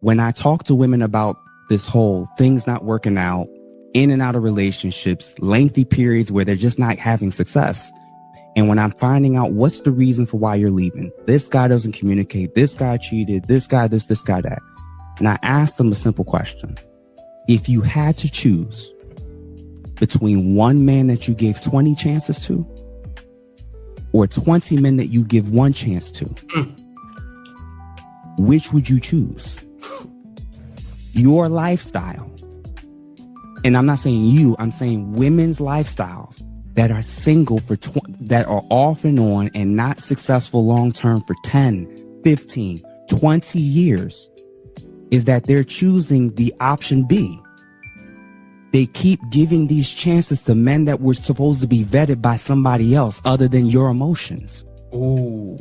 when I talk to women about this whole things not working out, in and out of relationships, lengthy periods where they're just not having success. And when I'm finding out what's the reason for why you're leaving, this guy doesn't communicate, this guy cheated, this guy this guy that. And I asked them a simple question. If you had to choose between one man that you gave 20 chances to or 20 men that you give one chance to, which would you choose? Your lifestyle. And I'm not saying you, I'm saying women's lifestyles that are single that are off and on and not successful long-term for 10, 15, 20 years is that they're choosing the option B. They keep giving these chances to men that were supposed to be vetted by somebody else other than your emotions. Ooh.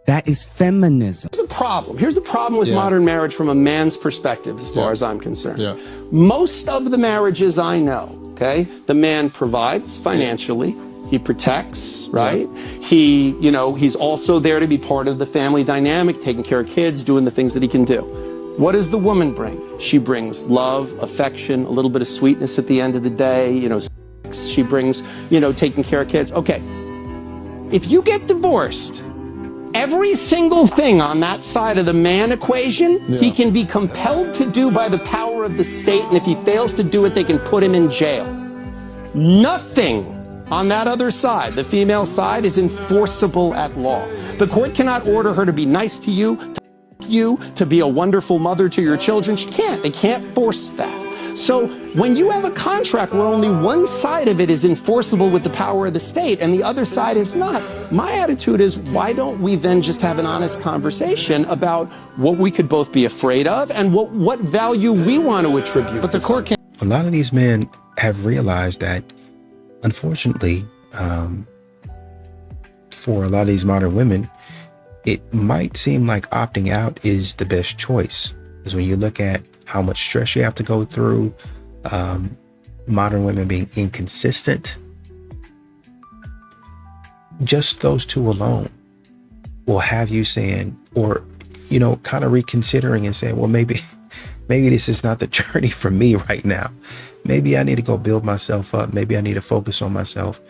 That is feminism. Here's the problem with modern marriage from a man's perspective, as far as I'm concerned. Most of the marriages I know, okay, the man provides financially, he protects, right? He, he's also there to be part of the family dynamic, taking care of kids, doing the things that he can do. What does the woman bring? She brings love, affection, a little bit of sweetness at the end of the day, sex. She brings, taking care of kids. Okay, if you get divorced, every single thing on that side of the man equation, he can be compelled to do by the power of the state, and if he fails to do it, they can put him in jail. Nothing on that other side, the female side, is enforceable at law. The court cannot order her to be nice to you, to be a wonderful mother to your children. She can't. They can't force that. So when you have a contract where only one side of it is enforceable with the power of the state and the other side is not, my attitude is, why don't we then just have an honest conversation about what we could both be afraid of and what value we want to attribute. But the court can't. A lot of these men have realized that, unfortunately, for a lot of these modern women, it might seem like opting out is the best choice. Because when you look at how much stress you have to go through, modern women being inconsistent, just those two alone will have you saying, or, kind of reconsidering and saying, well, maybe this is not the journey for me right now. Maybe I need to go build myself up. Maybe I need to focus on myself.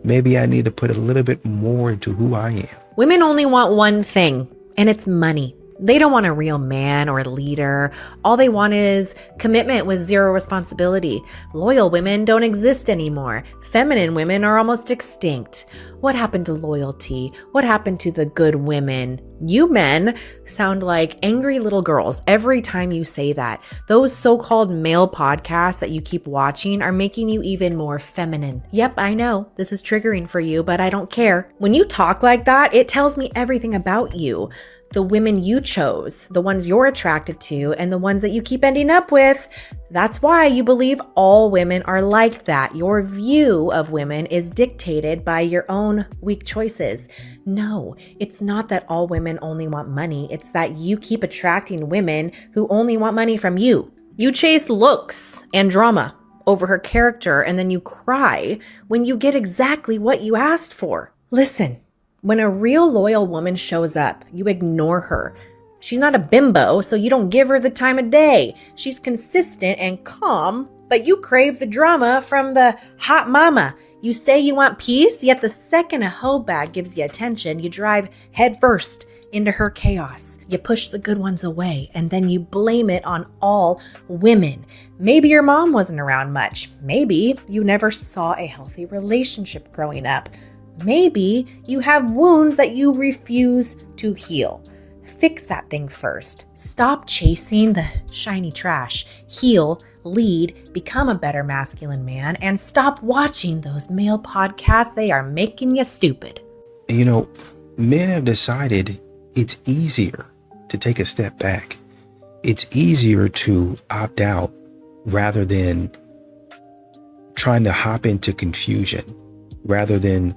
Maybe I need to put a little bit more into who I am. Women only want one thing, and it's money. They don't want a real man or a leader. All they want is commitment with zero responsibility. Loyal women don't exist anymore. Feminine women are almost extinct. What happened to loyalty? What happened to the good women? You men sound like angry little girls every time you say that. Those so-called male podcasts that you keep watching are making you even more feminine. Yep, I know this is triggering for you, but I don't care. When you talk like that, it tells me everything about you. The women you chose, the ones you're attracted to, and the ones that you keep ending up with. That's why you believe all women are like that. Your view of women is dictated by your own weak choices. No, it's not that all women only want money. It's that you keep attracting women who only want money from you. You chase looks and drama over her character, and then you cry when you get exactly what you asked for. Listen. When a real loyal woman shows up, you ignore her. She's not a bimbo, so you don't give her the time of day. She's consistent and calm, but you crave the drama from the hot mama. You say you want peace, yet the second a hoe bag gives you attention, you drive headfirst into her chaos. You push the good ones away, and then you blame it on all women. Maybe your mom wasn't around much. Maybe you never saw a healthy relationship growing up. Maybe you have wounds that you refuse to heal. Fix that thing first. Stop chasing the shiny trash. Heal, lead, become a better masculine man, and stop watching those male podcasts. They are making you stupid. Men have decided it's easier to take a step back. It's easier to opt out rather than trying to hop into confusion, rather than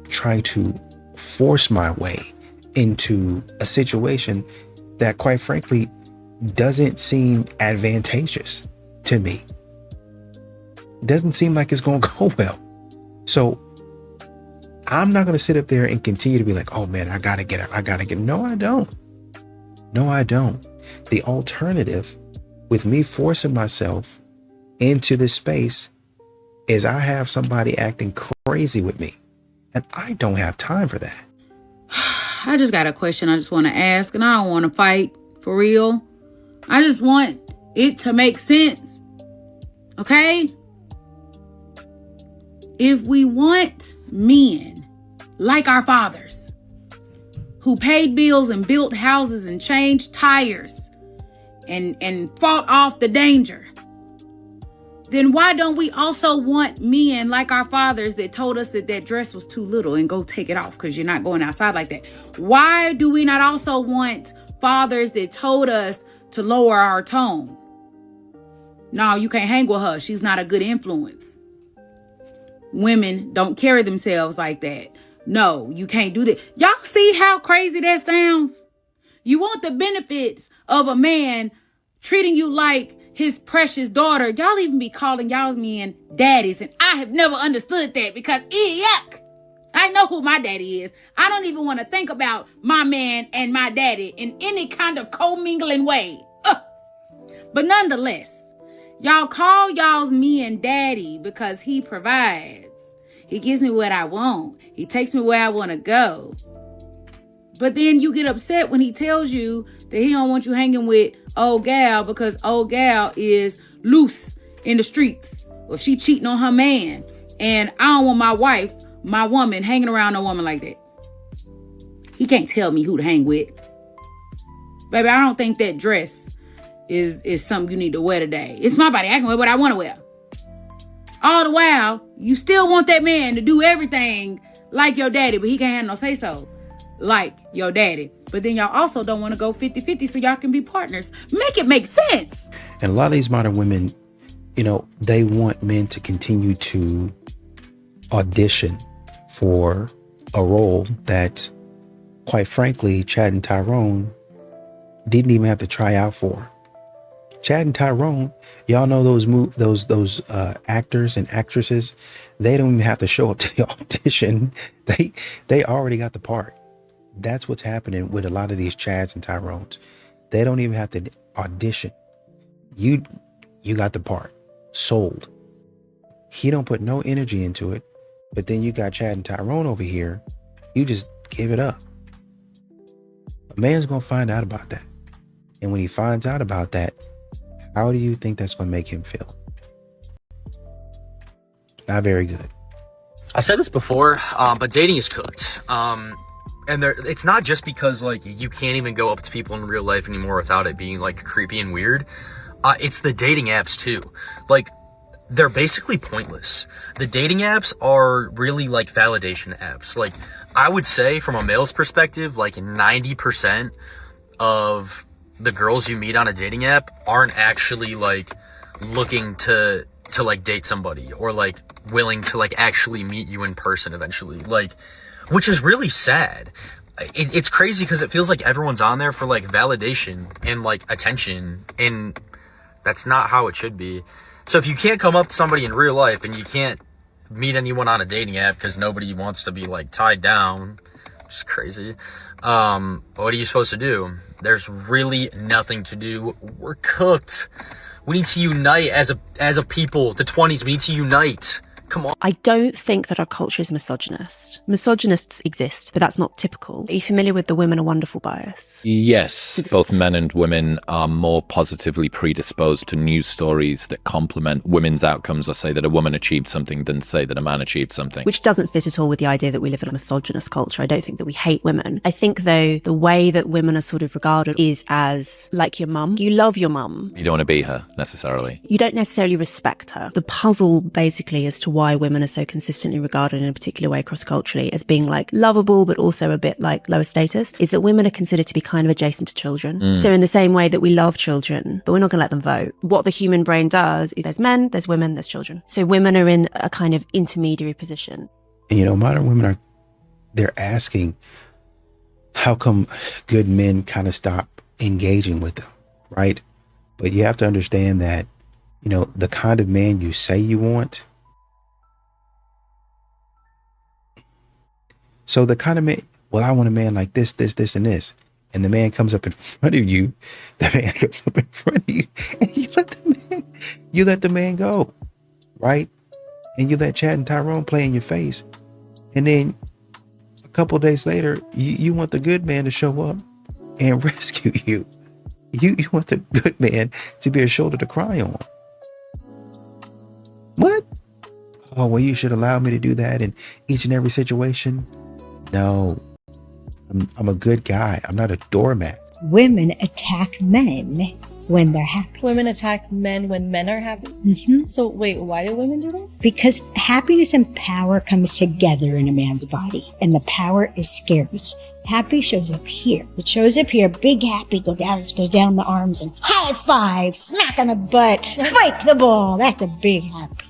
trying to force my way into a situation that, quite frankly, doesn't seem advantageous to me. Doesn't seem like it's going to go well. So I'm not going to sit up there and continue to be like, oh man, I got to get. No, I don't. The alternative with me forcing myself into this space is I have somebody acting crazy with me, and I don't have time for that. I just got a question I just want to ask, and I don't want to fight for real. I just want it to make sense. Okay? If we want men like our fathers, who paid bills and built houses and changed tires and fought off the danger, then why don't we also want men like our fathers that told us that that dress was too little and go take it off because you're not going outside like that? Why do we not also want fathers that told us to lower our tone? No, you can't hang with her. She's not a good influence. Women don't carry themselves like that. No, you can't do that. Y'all see how crazy that sounds? You want the benefits of a man treating you like his precious daughter. Y'all even be calling y'all's men daddies, and I have never understood that because yuck. I know who my daddy is. I don't even want to think about my man and my daddy in any kind of commingling way. But nonetheless, y'all call y'all's men daddy because he provides. He gives me what I want. He takes me where I want to go. But then you get upset when he tells you that he don't want you hanging with old gal because old gal is loose in the streets, or she cheating on her man. And I don't want my wife, my woman, hanging around a woman like that. He can't tell me who to hang with. Baby, I don't think that dress is something you need to wear today. It's my body. I can wear what I want to wear. All the while, you still want that man to do everything like your daddy, but he can't have no say-so like your daddy. But then y'all also don't want to go 50-50 so y'all can be partners. Make it make sense. And a lot of these modern women, they want men to continue to audition for a role that, quite frankly, Chad and Tyrone didn't even have to try out for. Chad and Tyrone, y'all know those actors and actresses, they don't even have to show up to the audition. They already got the part. That's what's happening with a lot of these Chads and Tyrones. They don't even have to audition. You got the part. Sold. He don't put no energy into it, but then you got Chad and Tyrone over here. You just give it up. A man's gonna find out about that. And when he finds out about that, how do you think that's gonna make him feel? Not very good. I said this before, but dating is cooked. And it's not just because you can't even go up to people in real life anymore without it being creepy and weird. It's the dating apps too. They're basically pointless. The dating apps are really validation apps. I would say from a male's perspective, 90% of the girls you meet on a dating app aren't actually looking to date somebody or willing to actually meet you in person eventually. Which is really sad. It's crazy because it feels like everyone's on there for validation and attention, and that's not how it should be. So if you can't come up to somebody in real life and you can't meet anyone on a dating app because nobody wants to be tied down, which is crazy, what are you supposed to do? There's really nothing to do. We're cooked. We need to unite as a people. The 20s, we need to unite. Come on. I don't think that our culture is misogynist. Misogynists exist, but that's not typical. Are you familiar with the women are wonderful bias? Yes, both men and women are more positively predisposed to news stories that complement women's outcomes or say that a woman achieved something than say that a man achieved something. Which doesn't fit at all with the idea that we live in a misogynist culture. I don't think that we hate women. I think, though, the way that women are sort of regarded is as like your mum. You love your mum. You don't want to be her, necessarily. You don't necessarily respect her. The puzzle, basically, as to why women are so consistently regarded in a particular way cross-culturally as being lovable but also a bit lower status, is that women are considered to be kind of adjacent to children. So in the same way that we love children, but we're not going to let them vote, what the human brain does is there's men, there's women, there's children. So women are in a kind of intermediary position. And modern women they're asking, how come good men kind of stop engaging with them, right? But you have to understand that, the kind of man you say you want. So the kind of man, well, I want a man like this, and this. and the man comes up in front of you, and you let the man go, right? And you let Chad and Tyrone play in your face. And then a couple days later, you want the good man to show up and rescue you. You want the good man to be a shoulder to cry on. What? Oh, well, you should allow me to do that in each and every situation. No, I'm a good guy. I'm not a doormat. Women attack men when they're happy. Women attack men when men are happy? Mm-hmm. So wait, why do women do that? Because happiness and power comes together in a man's body, and the power is scary. Happy shows up here. It shows up here, big happy, goes down the arms and high five, smack on the butt, spike the ball. That's a big happy.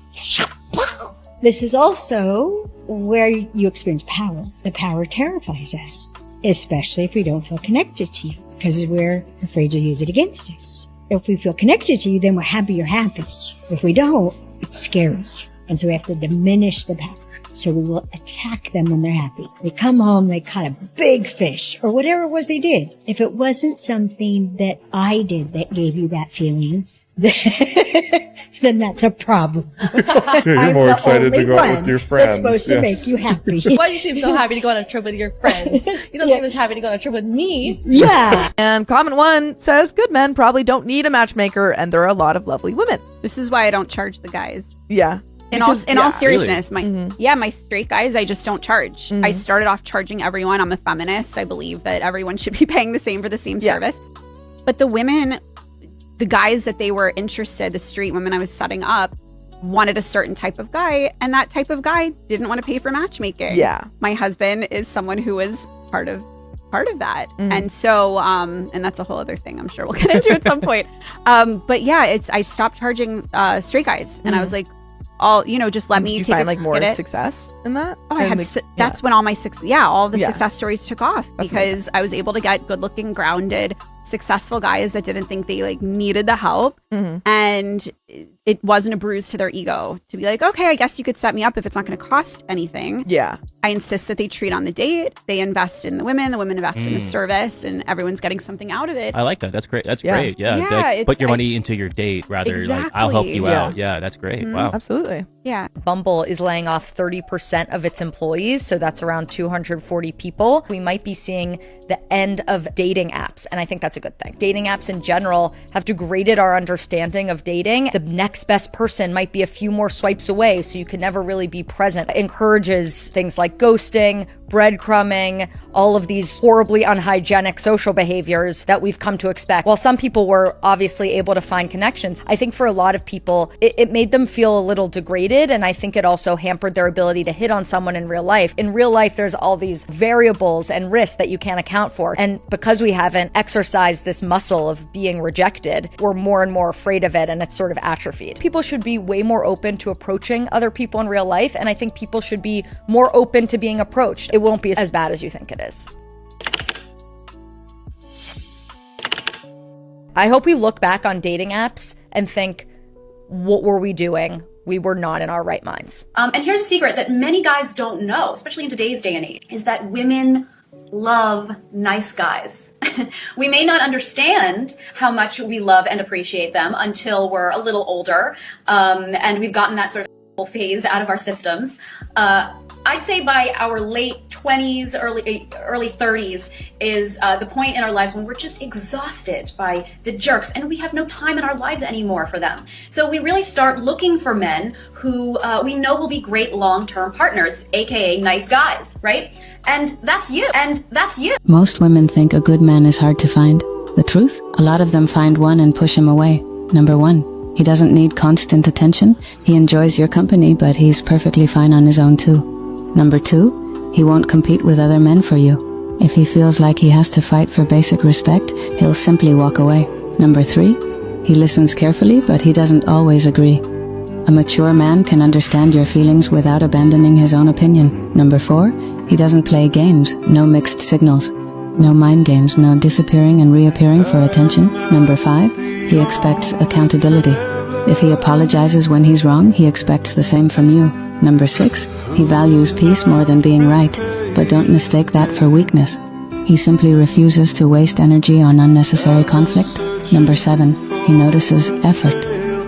This is also where you experience power. The power terrifies us, especially if we don't feel connected to you, because we're afraid to use it against us. If we feel connected to you, then we're happy you're happy. If we don't, it's scary. And so we have to diminish the power. So we will attack them when they're happy. They come home, they caught a big fish or whatever it was they did. If it wasn't something that I did that gave you that feeling, then that's a problem. You're more excited to go out with your friends. That's supposed to make you happy. Why do you seem so happy to go on a trip with your friends? You don't seem as happy to go on a trip with me. Yeah. And comment one says, good men probably don't need a matchmaker, and there are a lot of lovely women. This is why I don't charge the guys. Yeah. In all seriousness, really? my straight guys, I just don't charge. I started off charging everyone. I'm a feminist. I believe that everyone should be paying the same for the same service. But the women, the guys that they were interested, the street women I was setting up, wanted a certain type of guy, and that type of guy didn't want to pay for matchmaking. Yeah. My husband is someone who is part of that. And so, and that's a whole other thing I'm sure we'll get into at some point. But yeah, I stopped charging straight guys, and I was like, just let me take find like more success in that. Oh, I had that's when all my all the success stories took off, because I was able to get good looking, grounded, successful guys that didn't think they like needed the help, and it wasn't a bruise to their ego to be like, okay, I guess you could set me up if it's not going to cost anything. Yeah. I insist that they treat on the date, they invest in the women invest in the service, and everyone's getting something out of it. I like that. That's great. That's great. Yeah. Like, put your money into your date rather like, I'll help you out. Yeah, that's great. Wow. Absolutely. Yeah. Bumble is laying off 30% of its employees, so that's around 240 people. We might be seeing the end of dating apps, and I think that's a good thing. Dating apps in general have degraded our understanding of dating. The next best person might be a few more swipes away, so you can never really be present. It encourages things like ghosting, breadcrumbing, all of these horribly unhygienic social behaviors that we've come to expect. While some people were obviously able to find connections, I think for a lot of people, it made them feel a little degraded, and I think it also hampered their ability to hit on someone in real life. In real life, there's all these variables and risks that you can't account for, and because we haven't exercised this muscle of being rejected, we're more and more afraid of it, and it's sort of atrophied. People should be way more open to approaching other people in real life, and I think people should be more open to being approached. It won't be as bad as you think it is. I hope we look back on dating apps and think, what were we doing? We were not in our right minds. And here's a secret that many guys don't know, especially in today's day and age, is that women love nice guys. We may not understand how much we love and appreciate them until we're a little older, and we've gotten that sort of phase out of our systems. I'd say by our late 20s, early 30s is the point in our lives when we're just exhausted by the jerks, and we have no time in our lives anymore for them. So we really start looking for men who we know will be great long-term partners, aka nice guys, right? And that's you. Most women think a good man is hard to find. The truth? A lot of them find one and push him away. Number one, he doesn't need constant attention. He enjoys your company, but he's perfectly fine on his own too. Number two, he won't compete with other men for you. If he feels like he has to fight for basic respect, he'll simply walk away. Number three, he listens carefully, but he doesn't always agree. A mature man can understand your feelings without abandoning his own opinion. Number four, he doesn't play games, no mixed signals. No mind games, no disappearing and reappearing for attention. Number five, he expects accountability. If he apologizes when he's wrong, he expects the same from you. Number six, he values peace more than being right, but don't mistake that for weakness. He simply refuses to waste energy on unnecessary conflict. Number 7, he notices effort.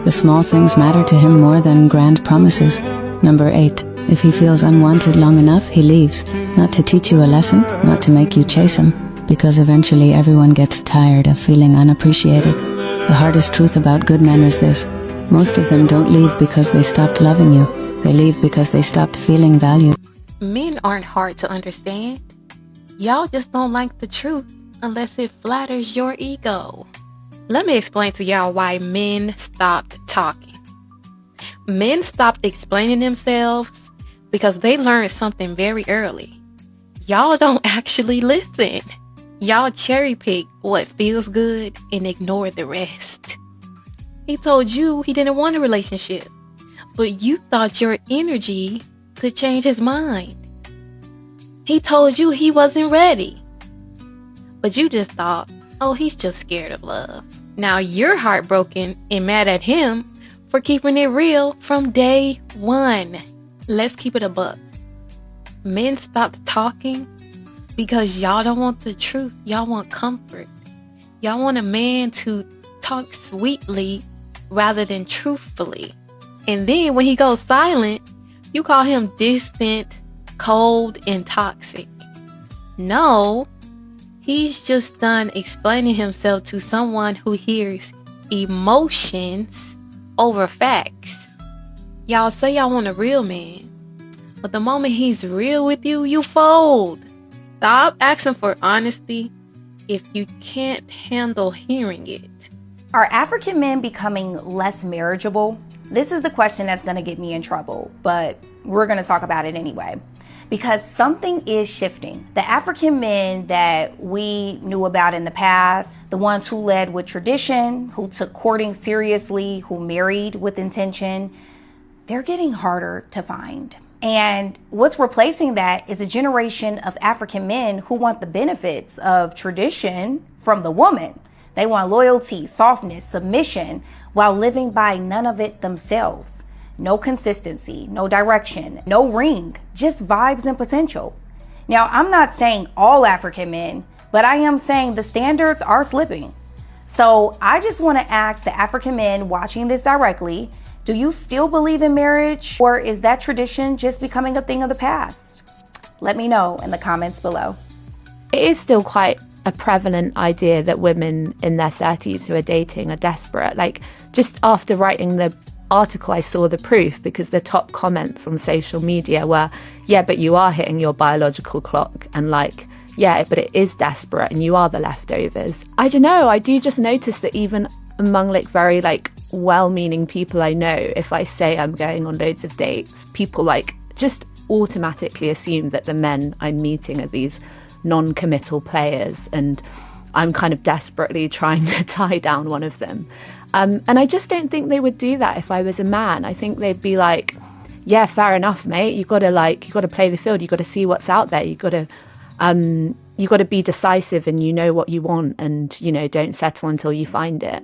The small things matter to him more than grand promises. Number 8, if he feels unwanted long enough, he leaves. Not to teach you a lesson, not to make you chase him, because eventually everyone gets tired of feeling unappreciated. The hardest truth about good men is this: most of them don't leave because they stopped loving you. They leave because they stopped feeling valued. Men aren't hard to understand. Y'all just don't like the truth unless it flatters your ego. Let me explain to y'all why men stopped talking. Men stopped explaining themselves because they learned something very early. Y'all don't actually listen. Y'all cherry pick what feels good and ignore the rest. He told you he didn't want a relationship, but you thought your energy could change his mind. He told you he wasn't ready, but you just thought, oh, he's just scared of love. Now you're heartbroken and mad at him for keeping it real from day one. Let's keep it a buck. Men stopped talking because y'all don't want the truth. Y'all want comfort. Y'all want a man to talk sweetly rather than truthfully. And then when he goes silent, you call him distant, cold, and toxic. No, he's just done explaining himself to someone who hears emotions over facts. Y'all say y'all want a real man, but the moment he's real with you, you fold. Stop asking for honesty if you can't handle hearing it. Are African men becoming less marriageable? This is the question that's going to get me in trouble, but we're going to talk about it anyway. Because something is shifting. The African men that we knew about in the past, the ones who led with tradition, who took courting seriously, who married with intention, they're getting harder to find. And what's replacing that is a generation of African men who want the benefits of tradition from the woman. They want loyalty, softness, submission, while living by none of it themselves. No consistency, no direction, no ring, just vibes and potential. Now, I'm not saying all African men, but I am saying the standards are slipping. So I just want to ask the African men watching this directly, do you still believe in marriage, or is that tradition just becoming a thing of the past? Let me know in the comments below. It is still quite a prevalent idea that women in their 30s who are dating are desperate. Like, just after writing the article, I saw the proof, because the top comments on social media were, yeah, but you are hitting your biological clock, and like, yeah, but it is desperate and you are the leftovers. I don't know, I do just notice that even among like very like well-meaning people I know, if I say I'm going on loads of dates, people like just automatically assume that the men I'm meeting are these non-committal players, and I'm kind of desperately trying to tie down one of them. And I just don't think they would do that if I was a man. I think they'd be like, yeah, fair enough, mate. You got to play the field. You got to see what's out there. You got to be decisive, and you know what you want, and, you know, don't settle until you find it.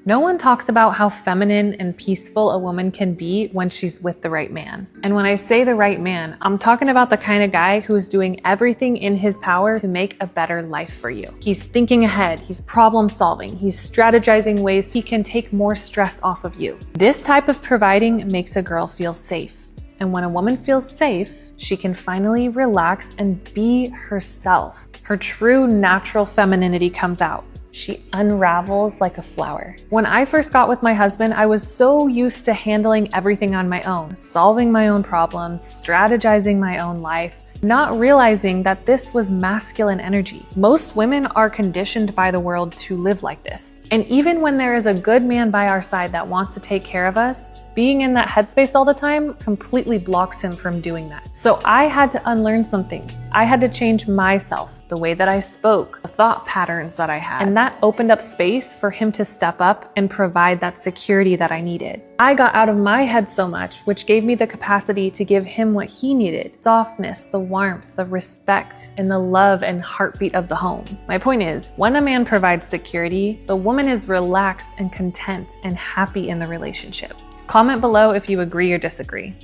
No one talks about how feminine and peaceful a woman can be when she's with the right man. And when I say the right man, I'm talking about the kind of guy who's doing everything in his power to make a better life for you. He's thinking ahead, he's problem solving, he's strategizing ways he can take more stress off of you. This type of providing makes a girl feel safe. And when a woman feels safe, she can finally relax and be herself. Her true natural femininity comes out. She unravels like a flower. When I first got with my husband, I was so used to handling everything on my own, solving my own problems, strategizing my own life, not realizing that this was masculine energy. Most women are conditioned by the world to live like this. And even when there is a good man by our side that wants to take care of us, being in that headspace all the time completely blocks him from doing that. So I had to unlearn some things. I had to change myself, the way that I spoke, the thought patterns that I had. And that opened up space for him to step up and provide that security that I needed. I got out of my head so much, which gave me the capacity to give him what he needed: softness, the warmth, the respect, and the love and heartbeat of the home. My point is, when a man provides security, the woman is relaxed and content and happy in the relationship. Comment below if you agree or disagree.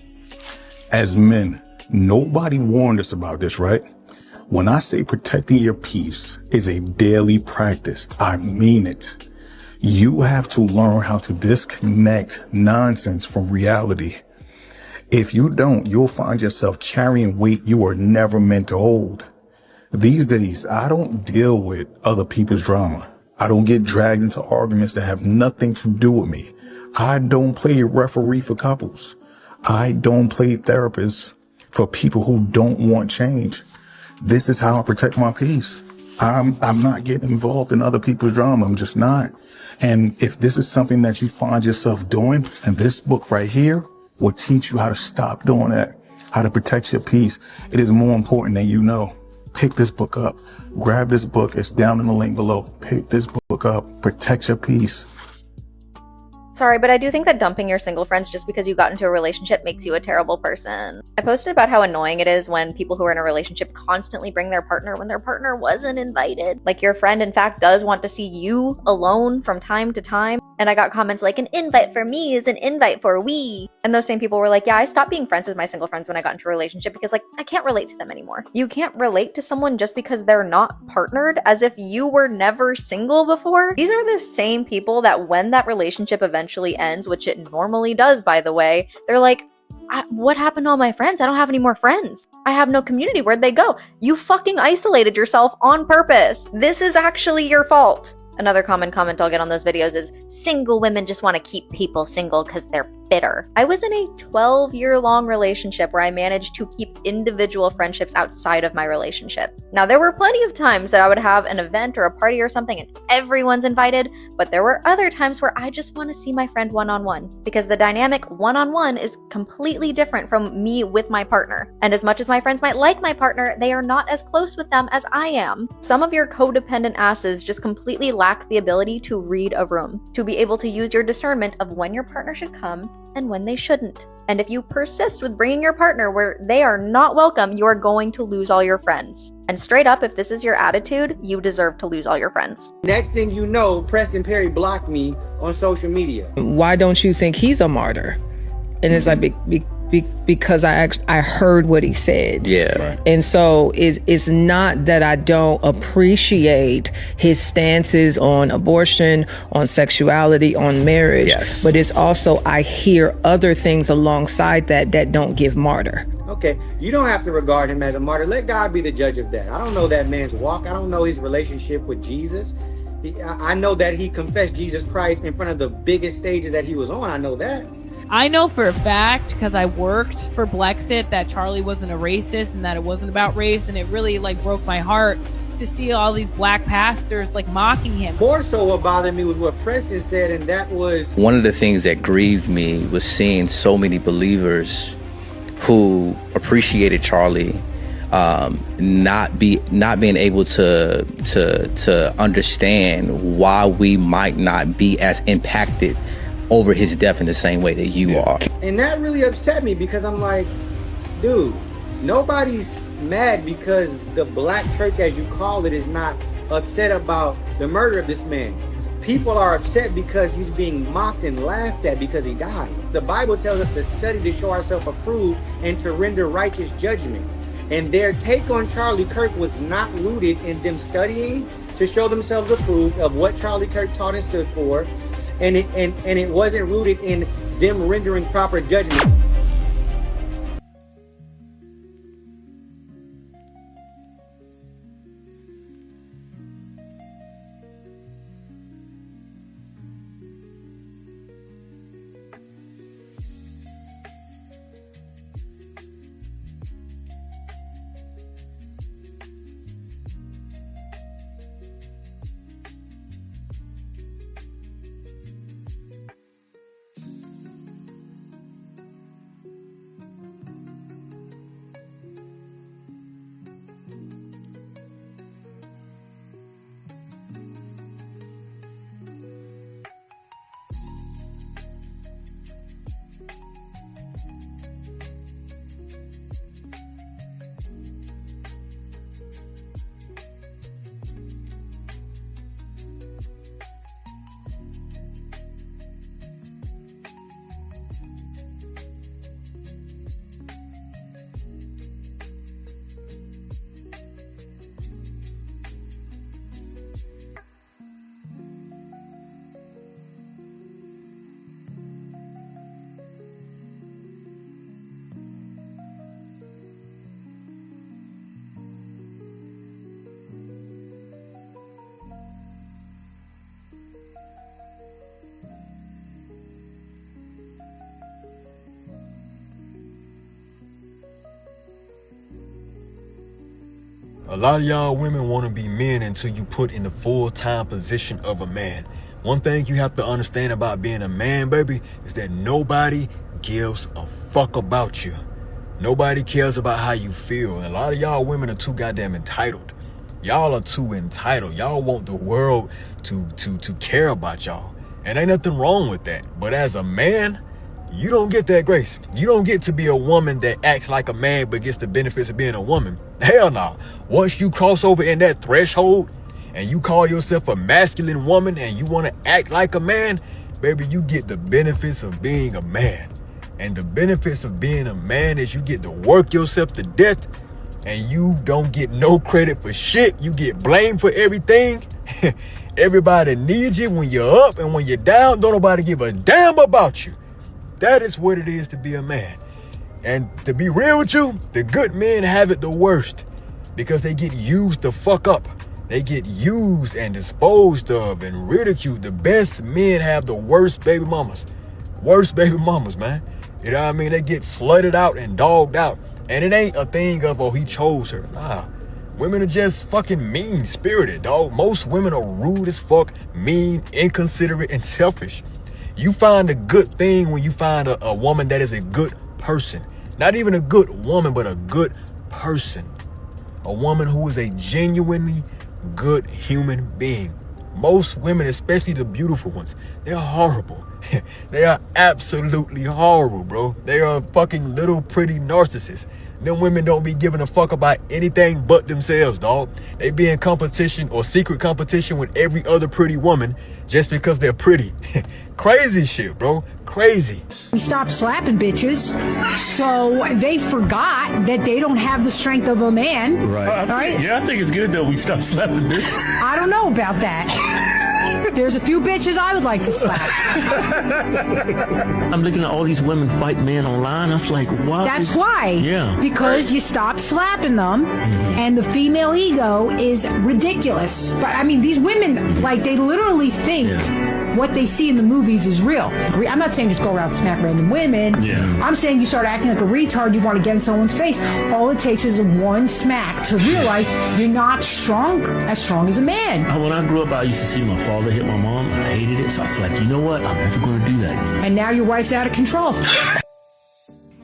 As men, nobody warned us about this, right? When I say protecting your peace is a daily practice, I mean it. You have to learn how to disconnect nonsense from reality. If you don't, you'll find yourself carrying weight you were never meant to hold. These days, I don't deal with other people's drama. I don't get dragged into arguments that have nothing to do with me. I don't play referee for couples. I don't play therapist for people who don't want change. This is how I protect my peace. I'm not getting involved in other people's drama. I'm just not. And if this is something that you find yourself doing, and this book right here will teach you how to stop doing that, how to protect your peace. It is more important than you know. Pick this book up. Grab this book. It's down in the link below. Pick this book up. Protect your peace. Sorry, but I do think that dumping your single friends just because you got into a relationship makes you a terrible person. I posted about how annoying it is when people who are in a relationship constantly bring their partner when their partner wasn't invited. Like your friend, in fact, does want to see you alone from time to time. And I got comments like, an invite for me is an invite for we. And those same people were like, yeah, I stopped being friends with my single friends when I got into a relationship because like, I can't relate to them anymore. You can't relate to someone just because they're not partnered, as if you were never single before. These are the same people that when that relationship eventually ends, which it normally does, by the way, they're like, what happened to all my friends? I don't have any more friends. I have no community. Where'd they go? You fucking isolated yourself on purpose. This is actually your fault. Another common comment I'll get on those videos is, single women just want to keep people single because they're bitter. I was in a 12-year-long relationship where I managed to keep individual friendships outside of my relationship. Now, there were plenty of times that I would have an event or a party or something and everyone's invited, but there were other times where I just want to see my friend one-on-one, because the dynamic one-on-one is completely different from me with my partner. And as much as my friends might like my partner, they are not as close with them as I am. Some of your codependent asses just completely lack the ability to read a room, to be able to use your discernment of when your partner should come and when they shouldn't. And if you persist with bringing your partner where they are not welcome, you are going to lose all your friends. And straight up, if this is your attitude, you deserve to lose all your friends. Next thing you know, Preston Perry blocked me on social media. Why don't you think he's a martyr? And it's like, because I heard what he said. Yeah. Right. And so it's not that I don't appreciate his stances on abortion, on sexuality, on marriage. Yes. But it's also, I hear other things alongside that don't give martyr. Okay, you don't have to regard him as a martyr. Let God be the judge of that. I don't know that man's walk. I don't know his relationship with Jesus. I know that he confessed Jesus Christ in front of the biggest stages that he was on. I know that. I know for a fact, because I worked for Blexit, that Charlie wasn't a racist and that it wasn't about race, and it really like broke my heart to see all these black pastors like mocking him. More so what bothered me was what Preston said, and that was, one of the things that grieved me was seeing so many believers who appreciated Charlie not being able to understand why we might not be as impacted over his death in the same way that you are. and that really upset me, because I'm like, dude, nobody's mad because the black church, as you call it, is not upset about the murder of this man. People are upset because he's being mocked and laughed at because he died. The Bible tells us to study to show ourselves approved and to render righteous judgment. And their take on Charlie Kirk was not rooted in them studying to show themselves approved of what Charlie Kirk taught and stood for. And it wasn't rooted in them rendering proper judgment. A lot of y'all women want to be men until you put in the full-time position of a man. One thing you have to understand about being a man, baby, is that nobody gives a fuck about you. Nobody cares about how you feel. And a lot of y'all women are too goddamn entitled. Y'all are too entitled. Y'all want the world to care about y'all. And ain't nothing wrong with that. But as a man, you don't get that grace. You don't get to be a woman that acts like a man but gets the benefits of being a woman. Hell no. Once you cross over in that threshold and you call yourself a masculine woman and you want to act like a man, baby, you get the benefits of being a man. And the benefits of being a man is you get to work yourself to death and you don't get no credit for shit. You get blamed for everything. Everybody needs you when you're up, and when you're down, don't nobody give a damn about you. That is what it is to be a man. And to be real with you, the good men have it the worst because they get used the fuck up. They get used and disposed of and ridiculed. The best men have the worst baby mamas. Worst baby mamas, man. You know what I mean? They get slutted out and dogged out. And it ain't a thing of, oh, he chose her. Nah. Women are just fucking mean-spirited, dog. Most women are rude as fuck, mean, inconsiderate, and selfish. You find a good thing when you find a woman that is a good person. Not even a good woman, but a good person. A woman who is a genuinely good human being. Most women, especially the beautiful ones, they're horrible. They are absolutely horrible, bro. They are fucking little pretty narcissists. Them women don't be giving a fuck about anything but themselves, dog. They be in competition or secret competition with every other pretty woman just because they're pretty. Crazy shit, bro. Crazy. We stopped slapping bitches, so they forgot that they don't have the strength of a man. Right. Yeah, I think it's good that we stopped slapping bitches. I don't know about that. There's a few bitches I would like to slap. I'm looking at all these women fight men online. I was like, why? That's why. Yeah. Because you stop slapping them, and the female ego is ridiculous. But I mean, these women, like, they literally think what they see in the movies is real. I'm not saying just go around and smack random women. Yeah. I'm saying you start acting like a retard, you want to get in someone's face. All it takes is one smack to realize you're not as strong as a man. When I grew up, I used to see my father hit my mom, and I hated it. So I was like, you know what? I'm never going to do that. And now your wife's out of control.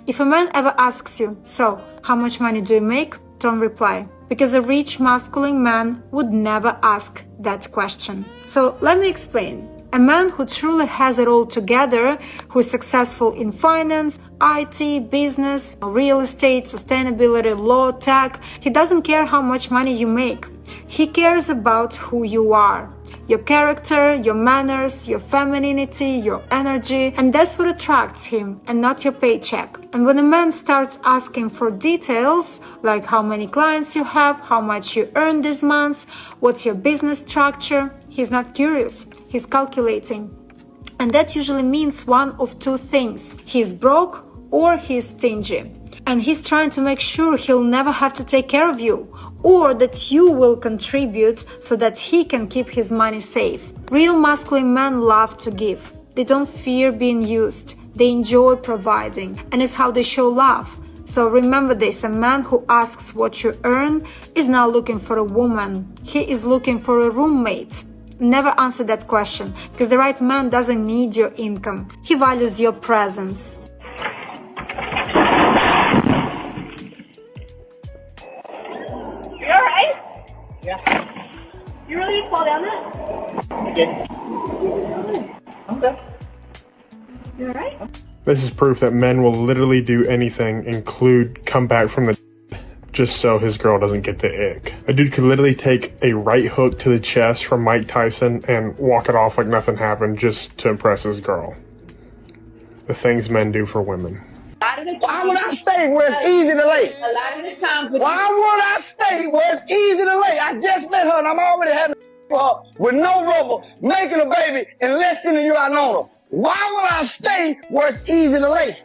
If a man ever asks you, so, how much money do you make? Don't reply. Because a rich masculine man would never ask that question. So let me explain. A man who truly has it all together, who is successful in finance, IT, business, real estate, sustainability, law, tech, he doesn't care how much money you make. He cares about who you are. Your character, your manners, your femininity, your energy, and that's what attracts him, and not your paycheck. And when a man starts asking for details, like how many clients you have, how much you earn this month, what's your business structure, he's not curious, he's calculating. And that usually means one of two things. He's broke or he's stingy. And he's trying to make sure he'll never have to take care of you, or that you will contribute so that he can keep his money safe. Real masculine men love to give. They don't fear being used. They enjoy providing, and it's how they show love. So remember this, a man who asks what you earn is not looking for a woman. He is looking for a roommate. Never answer that question, because the right man doesn't need your income. He values your presence. You alright? Yeah. You really fall down that? Yeah. I'm good. You alright? This is proof that men will literally do anything, include come back from the just so his girl doesn't get the ick. A dude could literally take a right hook to the chest from Mike Tyson and walk it off like nothing happened just to impress his girl. The things men do for women. Why would I stay where it's easy to lay? A lot of the times Why would I stay where it's easy to lay? I just met her and I'm already having for her with no rubber, making a baby in less than a year I know her. Why would I stay where it's easy to lay?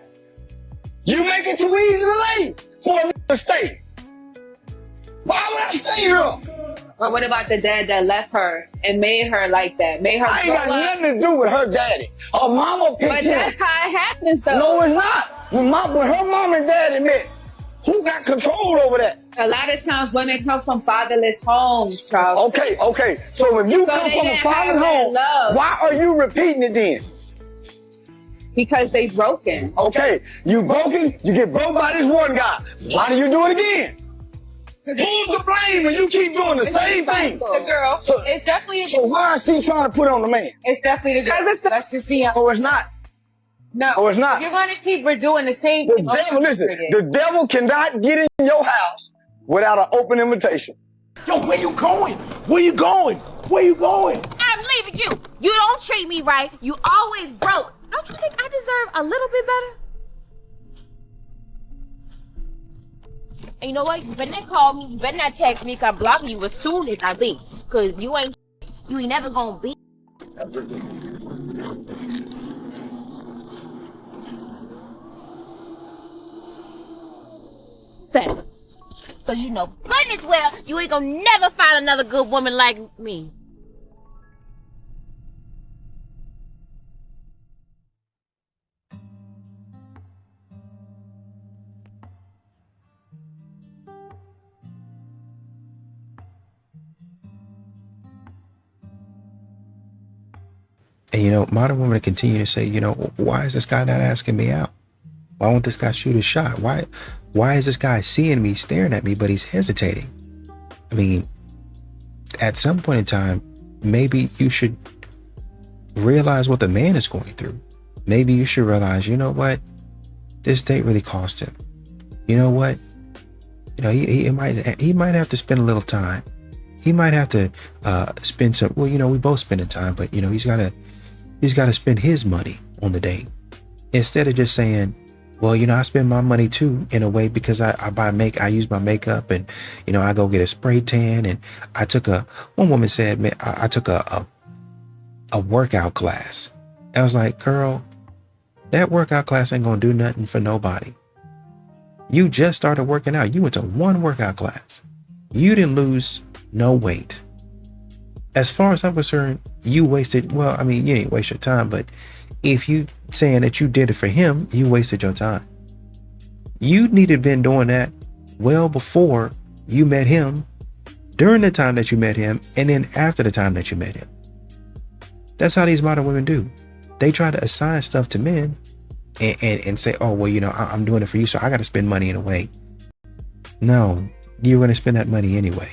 You make it too easy to lay for a to stay. Why would I stay here? But what about the dad that left her and made her like that? Made her I ain't got nothing to do with her daddy. Her mama picked him. But that's how it happens, though. No, it's not. When her mom and daddy met, Who got control over that? A lot of times women come from fatherless homes, Charles. Okay. So if you So come they from a didn't father's have that home, love. why are you repeating it then? Because they broken. Okay, you broken, you get broke by this one guy. Why do you do it again? Who's to blame when you keep doing the same thing? The girl. So, It's definitely so why is she trying to put it on the man? It's definitely the girl. Let's just be honest. Oh, it's not. No. Oh, it's not. You're gonna keep doing the same The thing. devil, listen, the devil cannot get in your house without an open invitation. Yo, where you going? Where you going? Where you going? I'm leaving you. You don't treat me right. You always broke. Don't you think I deserve a little bit better? And you know what? You better not call me. You better not text me. 'Cause I'm blocking you as soon as I leave. 'Cause you ain't never gonna be. Cause you know goodness well you ain't gonna never find another good woman like me. And, you know, modern women continue to say, you know, why is this guy not asking me out? Why won't this guy shoot his shot? Why is this guy seeing me, staring at me, but he's hesitating? I mean, at some point in time, maybe you should realize what the man is going through. Maybe you should realize, you know what? This date really cost him. You know what? You know, he might have to spend a little time. He might have to spend some, well, you know, we both spending time, but you know, he's got to spend his money on the date. Instead of just saying, well, you know, I spend my money too, in a way, because I use my makeup, and, you know, I go get a spray tan, and one woman said, man, I took a workout class. I was like, girl, that workout class ain't gonna do nothing for nobody. You just started working out. You went to one workout class. You didn't lose no weight. As far as I'm concerned, you wasted, well, I mean, you didn't waste your time, but if you saying that you did it for him, you wasted your time. You need to have been doing that well before you met him, during the time that you met him, and then after the time that you met him. That's how these modern women do. They try to assign stuff to men and say, oh, well, you know, I'm doing it for you, so I got to spend money in a way. No, you're going to spend that money anyway.